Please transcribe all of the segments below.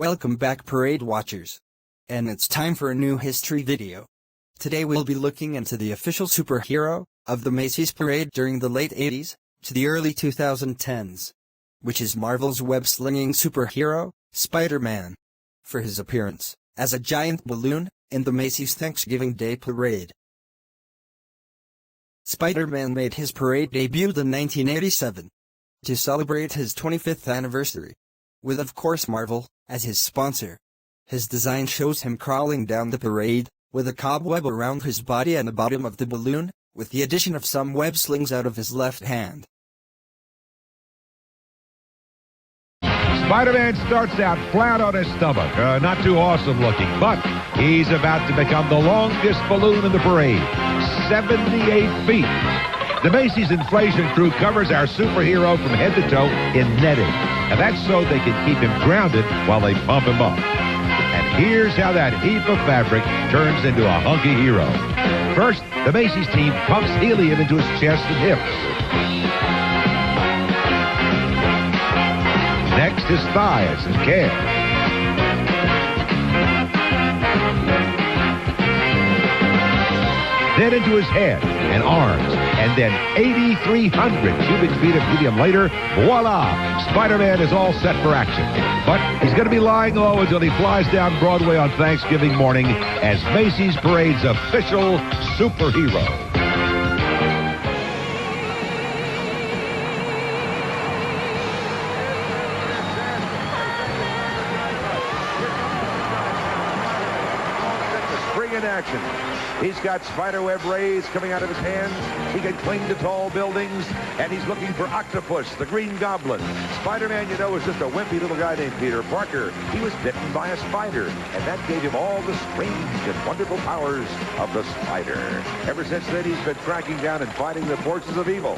Welcome back, parade watchers. And it's time for a new history video. Today we'll be looking into the official superhero of the Macy's parade during the late 80s to the early 2010s, which is Marvel's web-slinging superhero, Spider-Man, for his appearance as a giant balloon in the Macy's Thanksgiving Day Parade. Spider-Man made his parade debut in 1987 to celebrate his 25th anniversary, with of course Marvel as his sponsor. His design shows him crawling down the parade, with a cobweb around his body and the bottom of the balloon, with the addition of some web slings out of his left hand. Spider-Man starts out flat on his stomach, not too awesome looking, but he's about to become the longest balloon in the parade, 78 feet. The Macy's inflation crew covers our superhero from head to toe in netting, and that's so they can keep him grounded while they pump him up. And here's how that heap of fabric turns into a hunky hero. First, the Macy's team pumps helium into his chest and hips. Next, his thighs and calves. Then into his head and arms, and then 8,300 cubic feet of helium later, voila! Spider-Man is all set for action. But he's going to be lying low until he flies down Broadway on Thanksgiving morning as Macy's Parade's official superhero. Spring in action. He's got spiderweb rays coming out of his hands. He can cling to tall buildings, and he's looking for Octopus, the Green Goblin. Spider-Man, you know, is just a wimpy little guy named Peter Parker. He was bitten by a spider, and that gave him all the strange and wonderful powers of the spider. Ever since then, he's been cracking down and fighting the forces of evil.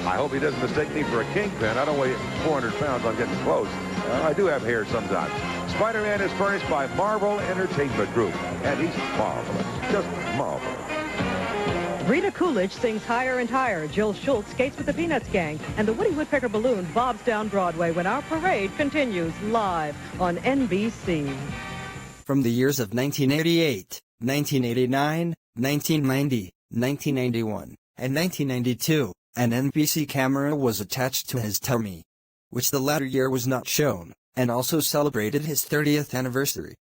I hope he doesn't mistake me for a kingpin. I don't weigh 400 pounds. I'm getting close. I do have hair sometimes. Spider-Man is furnished by Marvel Entertainment Group, and he's marvelous, just marvelous. Rita Coolidge sings Higher and Higher. Jill Schultz skates with the Peanuts Gang, and the Woody Woodpecker balloon bobs down Broadway when our parade continues live on NBC. From the years of 1988, 1989, 1990, 1991, and 1992, an NBC camera was attached to his tummy, which the latter year was not shown, and also celebrated his 30th anniversary.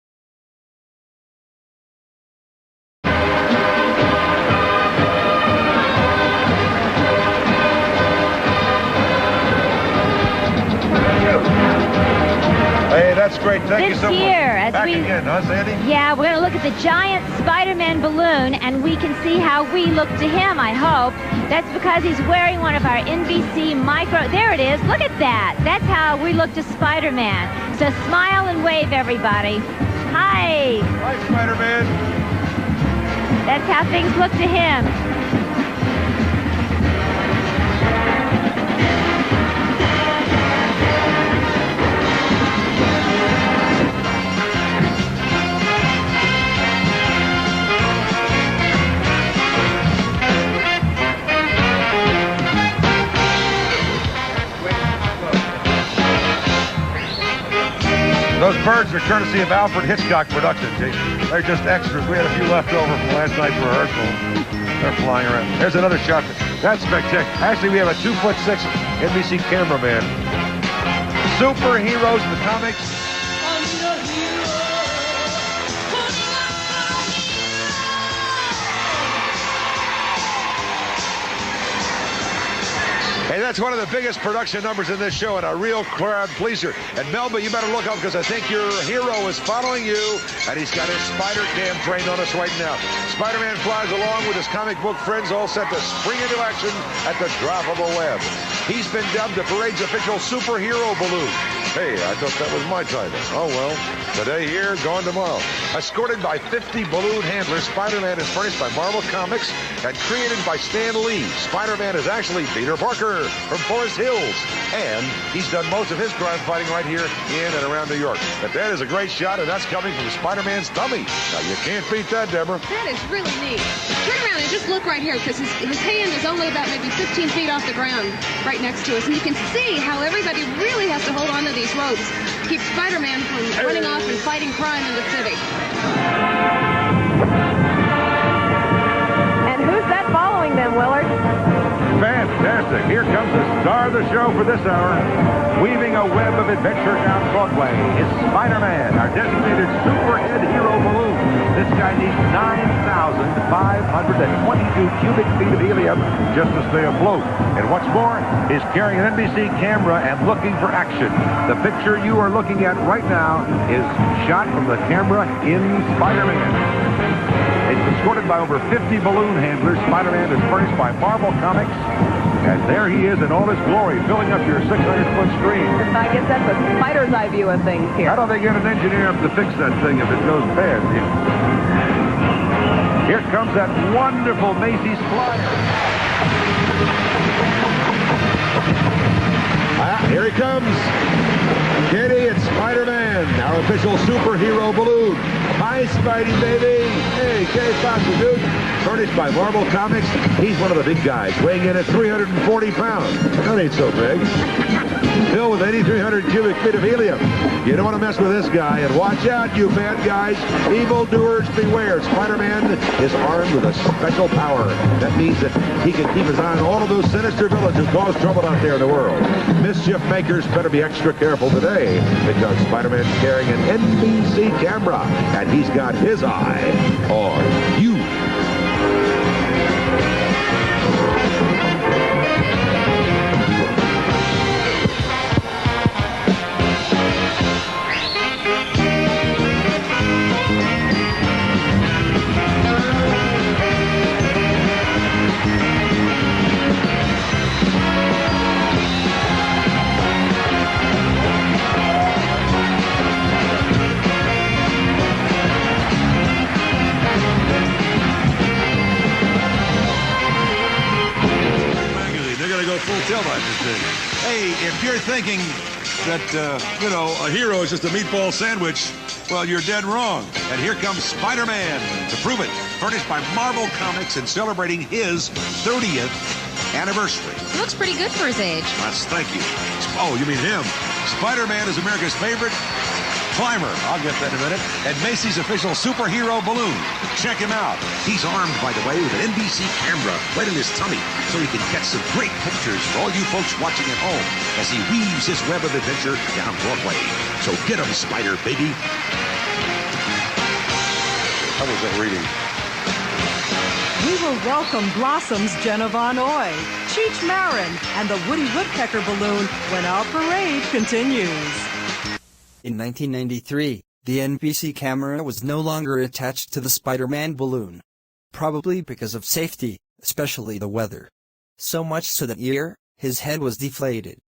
Hey, that's great. Thank you so much. Back again, huh, Sandy? Yeah, we're going to look at the giant Spider-Man balloon, and we can see how we look to him, I hope. That's because he's wearing one of our NBC micro... There it is. Look at that. That's how we look to Spider-Man. So smile and wave, everybody. Hi. Hi, Spider-Man. That's how things look to him. Those birds are courtesy of Alfred Hitchcock Productions. They're just extras. We had a few left over from last night's rehearsal. They're flying around. There's another shot. That's spectacular. Actually, we have a 2'6" NBC cameraman. Superheroes in the comics. Hey, that's one of the biggest production numbers in this show, and a real crowd pleaser. And Melba, you better look up, because I think your hero is following you, and he's got his spider cam trained on us right now. Spider-Man flies along with his comic book friends, all set to spring into action at the drop of a web. He's been dubbed the parade's official superhero balloon. Hey, I thought that was my title. Oh, well, today here, gone tomorrow. Escorted by 50 balloon handlers, Spider-Man is furnished by Marvel Comics and created by Stan Lee. Spider-Man is actually Peter Parker from Forest Hills, and he's done most of his crime fighting right here in and around New York. But that is a great shot, and that's coming from Spider-Man's tummy. Now, you can't beat that, Deborah. That is really neat. Turn around and just look right here, because his hand is only about maybe 15 feet off the ground right next to us, and you can see how everybody really has to hold on to these ropes. keep Spider-Man from running off and fighting crime in the city. And who's that following them, Willard? Fantastic. Here comes the star of the show for this hour. Weaving a web of adventure down Broadway is Spider-Man, our designated superhead hero balloon. This guy needs 9,522 cubic feet of helium just to stay afloat. And what's more, he's carrying an NBC camera and looking for action. The picture you are looking at right now is shot from the camera in Spider-Man. It's escorted by over 50 balloon handlers. Spider-Man is furnished by Marvel Comics. And there he is in all his glory, filling up your 600-foot screen. I guess that's a spider's eye view of things here. How do they get an engineer up to fix that thing if it goes bad? Here comes that wonderful Macy's flyer. Here he comes. Kitty, it's Spider-Man, our official superhero balloon. Hi, Spidey, baby. Hey, K-Fox, dude. Furnished by Marvel Comics. He's one of the big guys, weighing in at 340 pounds. That ain't so big. Filled with 8,300 cubic feet of helium. You don't want to mess with this guy. And watch out, you bad guys. Evildoers beware. Spider-Man is armed with a special power. That means that he can keep his eye on all of those sinister villains who cause trouble out there in the world. Mischief makers better be extra careful today, because Spider-Man's carrying an NBC camera, and he's got his eye on you. Full tilt on this thing. Hey, if you're thinking that, a hero is just a meatball sandwich, well, you're dead wrong. And here comes Spider-Man to prove it. Furnished by Marvel Comics and celebrating his 30th anniversary. He looks pretty good for his age. Thank you. Oh, you mean him. Spider-Man is America's favorite climber. I'll get that in a minute. And Macy's official superhero balloon. Check him out. He's armed, by the way, with an NBC camera right in his tummy, so he can get some great pictures for all you folks watching at home as he weaves his web of adventure down Broadway. So get him, Spider, baby. How was that reading? We will welcome Blossom's Jenna Von Oy, Cheech Marin, and the Woody Woodpecker balloon when our parade continues. In 1993, the NBC camera was no longer attached to the Spider-Man balloon. Probably because of safety, especially the weather. So much so that year, his head was deflated.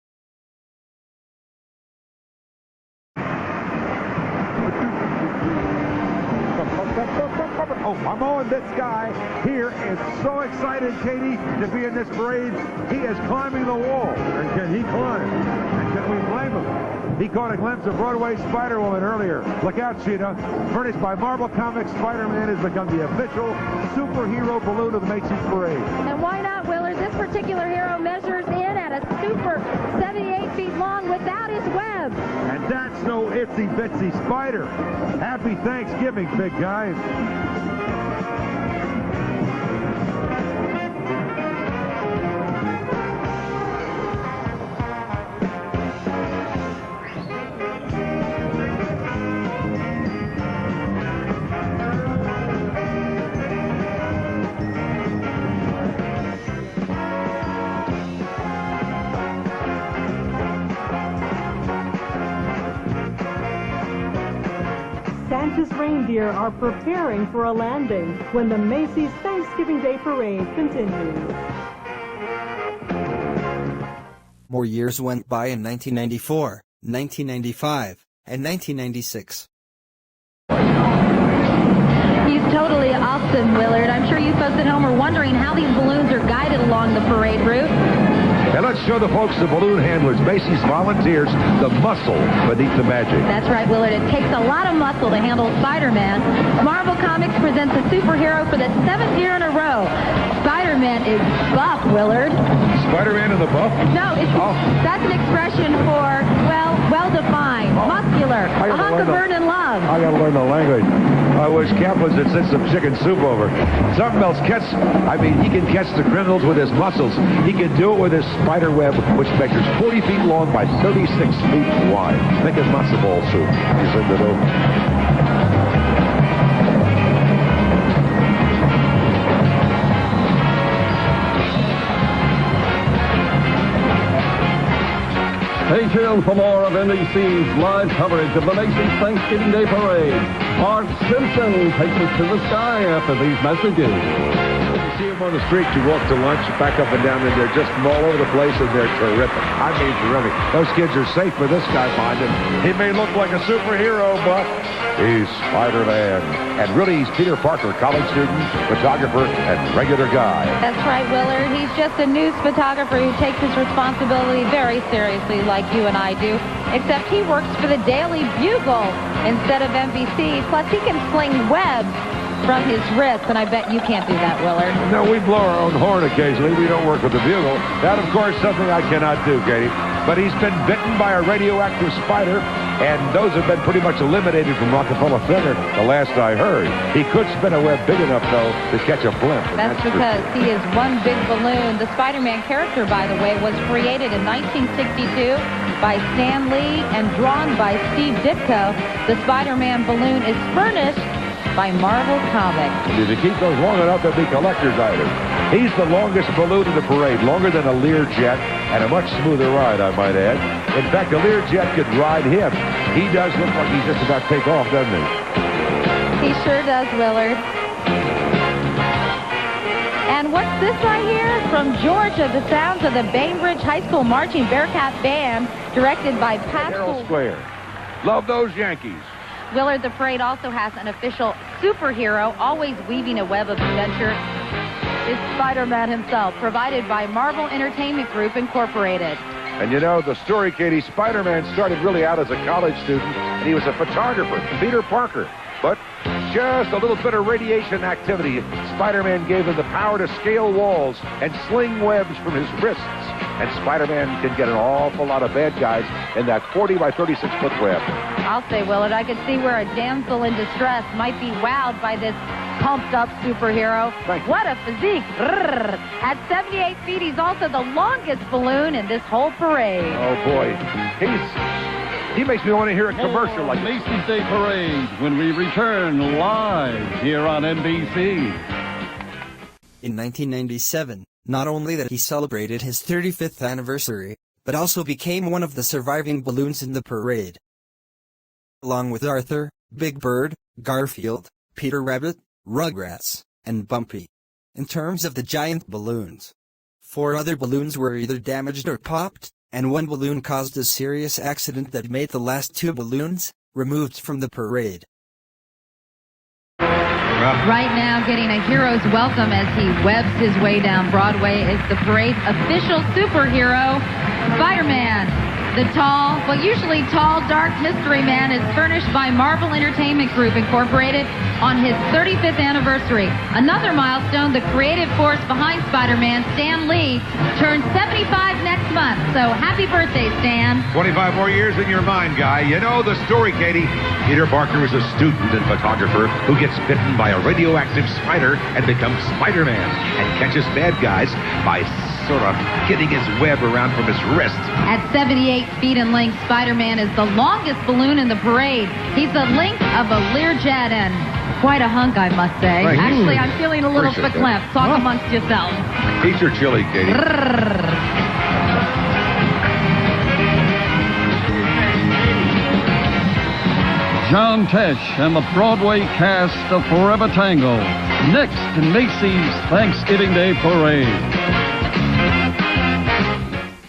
Oh, I'm on this guy here is so excited, Katie, to be in this parade. He is climbing the wall. And can he climb? And can we blame him? He caught a glimpse of Broadway Spider-Woman earlier. Look out, Sheena. Furnished by Marvel Comics, Spider-Man has become the official superhero balloon of the Macy's Parade. And why not, Willard? This particular hero measures in at a super 78 feet long without his web. And that's no itsy-bitsy spider. Happy Thanksgiving, big guy. Santa's reindeer are preparing for a landing when the Macy's Thanksgiving Day Parade continues. More years went by in 1994, 1995, and 1996. He's totally awesome, Willard. I'm sure you folks at home are wondering how these balloons are guided along the parade route. And let's show the folks, the balloon handlers, Macy's volunteers, the muscle beneath the magic. That's right, Willard. It takes a lot of muscle to handle Spider-Man. Marvel Comics presents a superhero for the 7th year in a row. Spider-Man is buff, Willard. Spider-Man in the buff? No, that's an expression for, well, well-defined, muscular, a hunk of burning love. I gotta learn the language. I wish Kaplan had sent some chicken soup over. Something else. He can catch the criminals with his muscles. He can do it with his spider web, which measures 40 feet long by 36 feet wide. Think of matzo ball soup. He's in the dough. Stay tuned for more of NBC's live coverage of the Macy's Thanksgiving Day Parade. Art Simpson takes us to the sky after these messages. You see them on the street, you walk to lunch, back up and down, and they're just from all over the place, and they're terrific. I mean, terrific. Those kids are safe with this guy behind him. He may look like a superhero, but he's Spider-Man. And really, he's Peter Parker, college student, photographer, and regular guy. That's right, Willard. He's just a news photographer who takes his responsibility very seriously, like you and I do, except he works for the Daily Bugle instead of NBC. Plus, he can sling webs from his wrist, and I bet you can't do that, Willard. No, we blow our own horn occasionally. We don't work with the Bugle. That, of course, is something I cannot do, Katie. But he's been bitten by a radioactive spider, and those have been pretty much eliminated from Rockefeller Center, the last I heard. He could spin a web big enough, though, to catch a blimp. That's because he is one big balloon. The Spider-Man character, by the way, was created in 1962 by Stan Lee and drawn by Steve Ditko. The Spider-Man balloon is furnished by Marvel Comics. If you keep those long enough, they'll be collector's items. He's the longest balloon in the parade, longer than a Learjet, and a much smoother ride, I might add. In fact, a Learjet could ride him. He does look like he's just about to take off, doesn't he? He sure does, Willard. And what's this right here? From Georgia, the sounds of the Bainbridge High School Marching Bearcat Band, directed by Pascal Harold Square. Love those Yankees. Willard, the parade also has an official superhero, always weaving a web of adventure. It's Spider-Man himself, provided by Marvel Entertainment Group, Incorporated. And you know, the story, Katie, Spider-Man started really out as a college student, and he was a photographer, Peter Parker. But just a little bit of radiation activity, Spider-Man gave him the power to scale walls and sling webs from his wrists. And Spider-Man can get an awful lot of bad guys in that 40 by 36 foot web. I'll say, Willard, I could see where a damsel in distress might be wowed by this pumped-up superhero. What a physique. Brrr. At 78 feet, he's also the longest balloon in this whole parade. Oh, boy. He makes me want to hear a commercial like this. Macy's Day Parade when we return live here on NBC. In 1997, not only that he celebrated his 35th anniversary, but also became one of the surviving balloons in the parade. Along with Arthur, Big Bird, Garfield, Peter Rabbit, Rugrats, and Bumpy. In terms of the giant balloons, 4 other balloons were either damaged or popped, and one balloon caused a serious accident that made the last 2 balloons removed from the parade. Right now, getting a hero's welcome as he webs his way down Broadway is the parade's official superhero, Spider-Man. The usually tall, dark mystery man is furnished by Marvel Entertainment Group, Incorporated, on his 35th anniversary. Another milestone, the creative force behind Spider-Man, Stan Lee, turns 75 next month. So happy birthday, Stan. 25 more years in your mind, guy. You know the story, Katie. Peter Parker is a student and photographer who gets bitten by a radioactive spider and becomes Spider-Man and catches bad guys by sort of getting his web around from his wrist. At 78 feet in length, Spider-Man is the longest balloon in the parade. He's the length of a Learjet and quite a hunk, I must say. Thank you. Actually, I'm feeling a little verklempt. Talk amongst yourselves. Eat your chili, Katie. John Tesh and the Broadway cast of Forever Tango. Next in Macy's Thanksgiving Day Parade.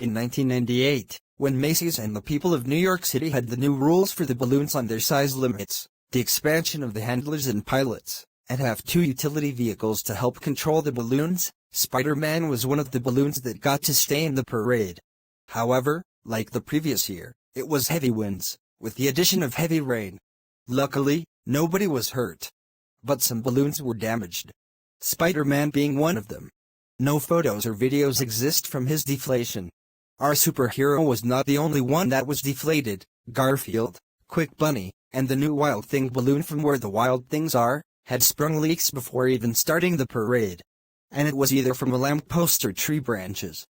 In 1998, when Macy's and the people of New York City had the new rules for the balloons on their size limits, the expansion of the handlers and pilots, and have 2 utility vehicles to help control the balloons, Spider-Man was one of the balloons that got to stay in the parade. However, like the previous year, it was heavy winds, with the addition of heavy rain. Luckily, nobody was hurt. But some balloons were damaged. Spider-Man being one of them. No photos or videos exist from his deflation. Our superhero was not the only one that was deflated. Garfield, Quick Bunny, and the new Wild Thing balloon from Where the Wild Things Are, had sprung leaks before even starting the parade. And it was either from a lamppost or tree branches.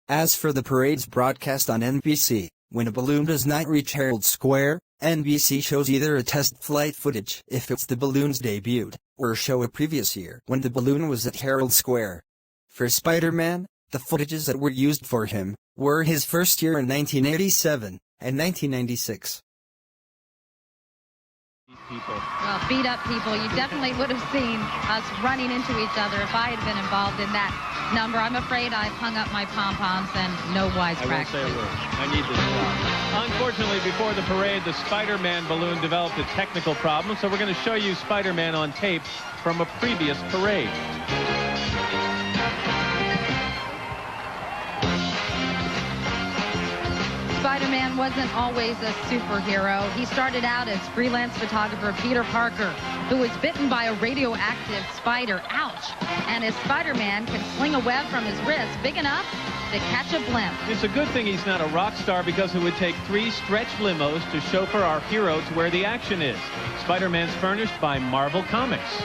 As for the parade's broadcast on NBC, when a balloon does not reach Herald Square, NBC shows either a test flight footage if it's the balloon's debut, or show a previous year when the balloon was at Herald Square. For Spider-Man, the footages that were used for him were his first year in 1987 and 1996. Well, beat up people. You definitely would have seen us running into each other if I had been involved in that number. I'm afraid I've hung up my pom-poms and no wisecrack. I won't say a word. I need this job. Unfortunately, before the parade, the Spider-Man balloon developed a technical problem, so we're going to show you Spider-Man on tape from a previous parade. Spider-Man wasn't always a superhero. He started out as freelance photographer Peter Parker, who was bitten by a radioactive spider. Ouch! And his Spider-Man can sling a web from his wrist big enough to catch a blimp. It's a good thing he's not a rock star, because it would take 3 stretch limos to chauffeur our hero to where the action is. Spider-Man's furnished by Marvel Comics.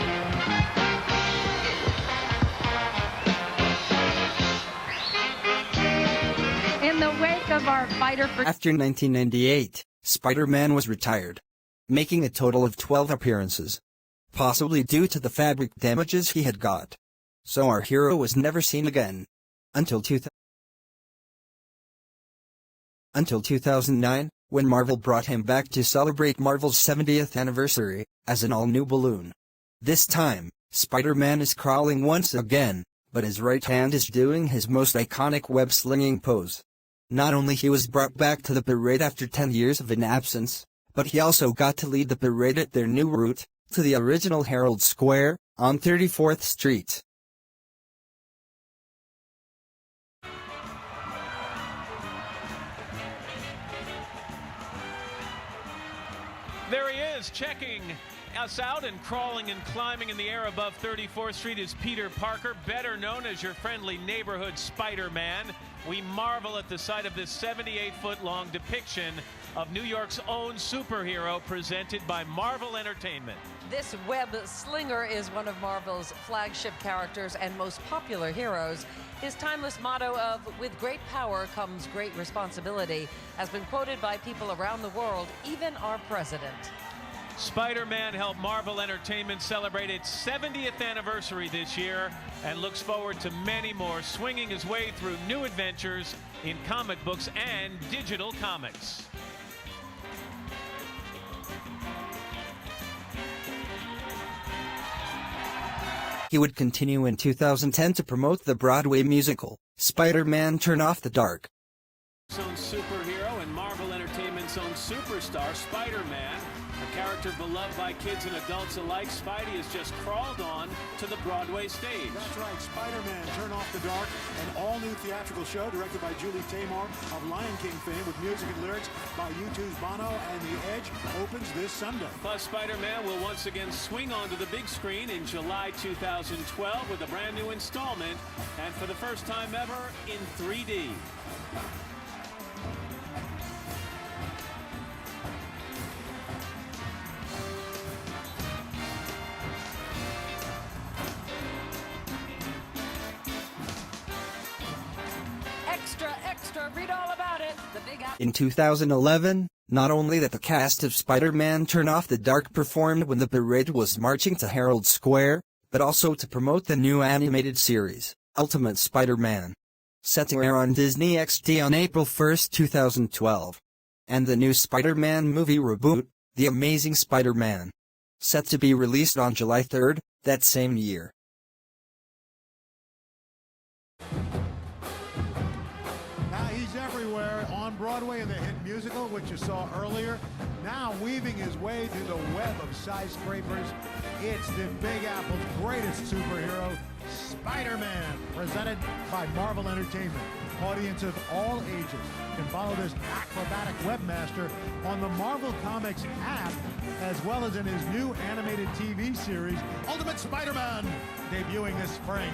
In the wake of our fighter for... After 1998, Spider-Man was retired, making a total of 12 appearances, possibly due to the fabric damages he had got. So our hero was never seen again. Until 2009, when Marvel brought him back to celebrate Marvel's 70th anniversary, as an all-new balloon. This time, Spider-Man is crawling once again, but his right hand is doing his most iconic web-slinging pose. Not only he was brought back to the parade after 10 years of an absence, but he also got to lead the parade at their new route, to the original Herald Square, on 34th Street. There he is, checking us out and crawling and climbing in the air above 34th Street is Peter Parker, better known as your friendly neighborhood Spider-Man. We marvel at the sight of this 78-foot-long depiction of New York's own superhero, presented by Marvel Entertainment. This web slinger is one of Marvel's flagship characters and most popular heroes. His timeless motto of "with great power comes great responsibility" has been quoted by people around the world, even our president. Spider-Man helped Marvel Entertainment celebrate its 70th anniversary this year and looks forward to many more, swinging his way through new adventures in comic books and digital comics. He would continue in 2010 to promote the Broadway musical, Spider-Man Turn Off the Dark. Own superhero and Marvel Entertainment's own superstar, Spider-Man, a character beloved by kids and adults alike. Spidey has just crawled on to the Broadway stage. That's right, Spider-Man Turn Off the Dark, an all-new theatrical show directed by Julie Taymor of Lion King fame, with music and lyrics by U2's Bono, and The Edge opens this Sunday. Plus, Spider-Man will once again swing onto the big screen in July 2012 with a brand new installment, and for the first time ever, in 3D. Extra, read all about it. In 2011, not only that the cast of Spider-Man Turn Off the Dark performed when the parade was marching to Herald Square, but also to promote the new animated series, Ultimate Spider-Man, set to air on Disney XD on April 1, 2012. And the new Spider-Man movie reboot, The Amazing Spider-Man, set to be released on July 3, that same year. Broadway in the hit musical, which you saw earlier, now weaving his way through the web of skyscrapers. It's the Big Apple's greatest superhero, Spider-Man, presented by Marvel Entertainment. Audience of all ages can follow this acrobatic webmaster on the Marvel Comics app, as well as in his new animated TV series, Ultimate Spider-Man, debuting this spring.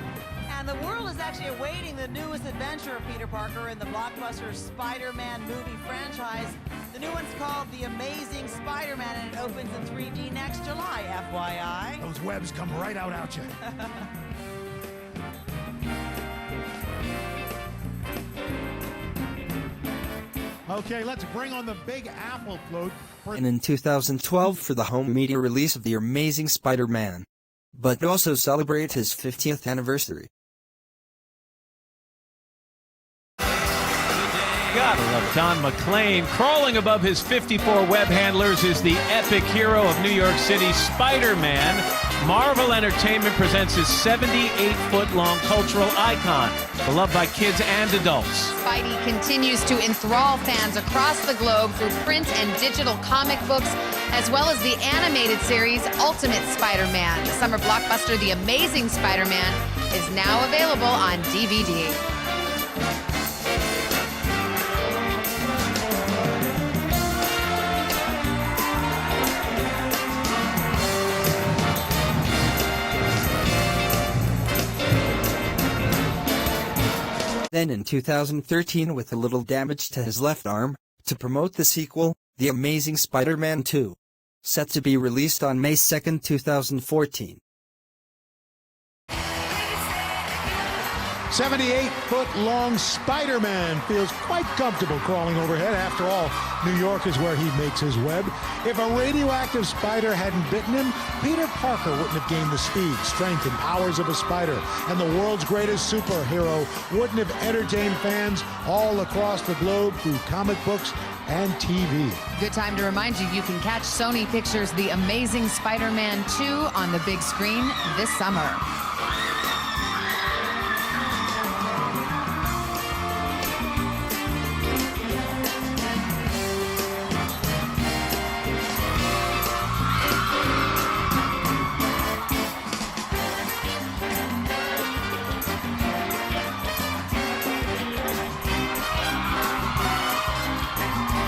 And the world is actually awaiting the newest adventure of Peter Parker in the blockbuster Spider-Man movie franchise. The new one's called The Amazing Spider-Man, and it opens in 3D next July, FYI. Those webs come right out at you. Okay, let's bring on the Big Apple float. And in 2012 for the home media release of The Amazing Spider-Man, but also celebrate his 50th anniversary. Gotta love Don McClane. Crawling above his 54 web handlers is the epic hero of New York City, Spider-Man. Marvel Entertainment presents his 78-foot-long cultural icon, beloved by kids and adults. Spidey continues to enthrall fans across the globe through print and digital comic books, as well as the animated series Ultimate Spider-Man. The summer blockbuster The Amazing Spider-Man is now available on DVD. Then in 2013, with a little damage to his left arm, to promote the sequel, The Amazing Spider-Man 2, set to be released on May 2, 2014. 78-foot-long Spider-Man feels quite comfortable crawling overhead. After all, New York is where he makes his web. If a radioactive spider hadn't bitten him, Peter Parker wouldn't have gained the speed, strength, and powers of a spider. And the world's greatest superhero wouldn't have entertained fans all across the globe through comic books and TV. Good time to remind you, you can catch Sony Pictures' The Amazing Spider-Man 2 on the big screen this summer.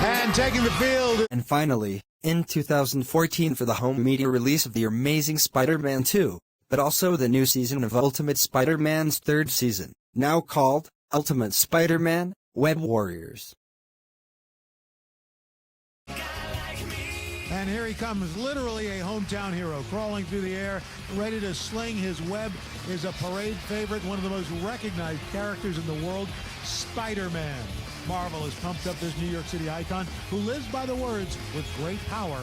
And taking the field. And finally, in 2014 for the home media release of The Amazing Spider-Man 2, but also the new season of Ultimate Spider-Man's third season, now called Ultimate Spider-Man Web Warriors. And here he comes, literally a hometown hero, crawling through the air, ready to sling his web, is a parade favorite, one of the most recognized characters in the world, Spider-Man. Marvel has pumped up this New York City icon who lives by the words, with great power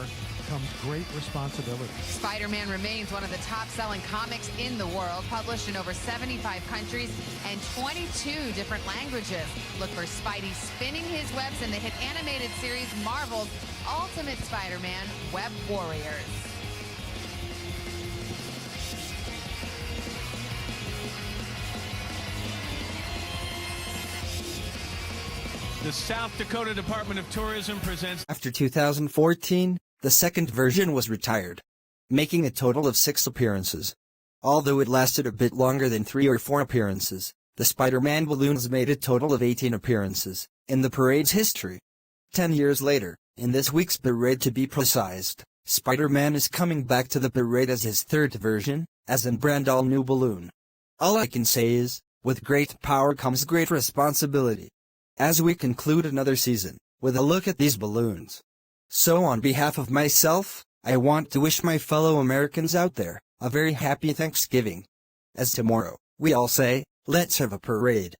comes great responsibility. Spider-Man remains one of the top-selling comics in the world, published in over 75 countries and 22 different languages. Look for Spidey spinning his webs in the hit animated series Marvel's Ultimate Spider-Man Web Warriors. The South Dakota Department of Tourism presents... After 2014, the second version was retired, making a total of 6 appearances. Although it lasted a bit longer than 3 or 4 appearances, the Spider-Man balloons made a total of 18 appearances in the parade's history. 10 years later, in this week's parade to be precise, Spider-Man is coming back to the parade as his third version, as in brand all new balloon. All I can say is, with great power comes great responsibility. As we conclude another season, with a look at these balloons. So on behalf of myself, I want to wish my fellow Americans out there a very happy Thanksgiving. As tomorrow, we all say, let's have a parade.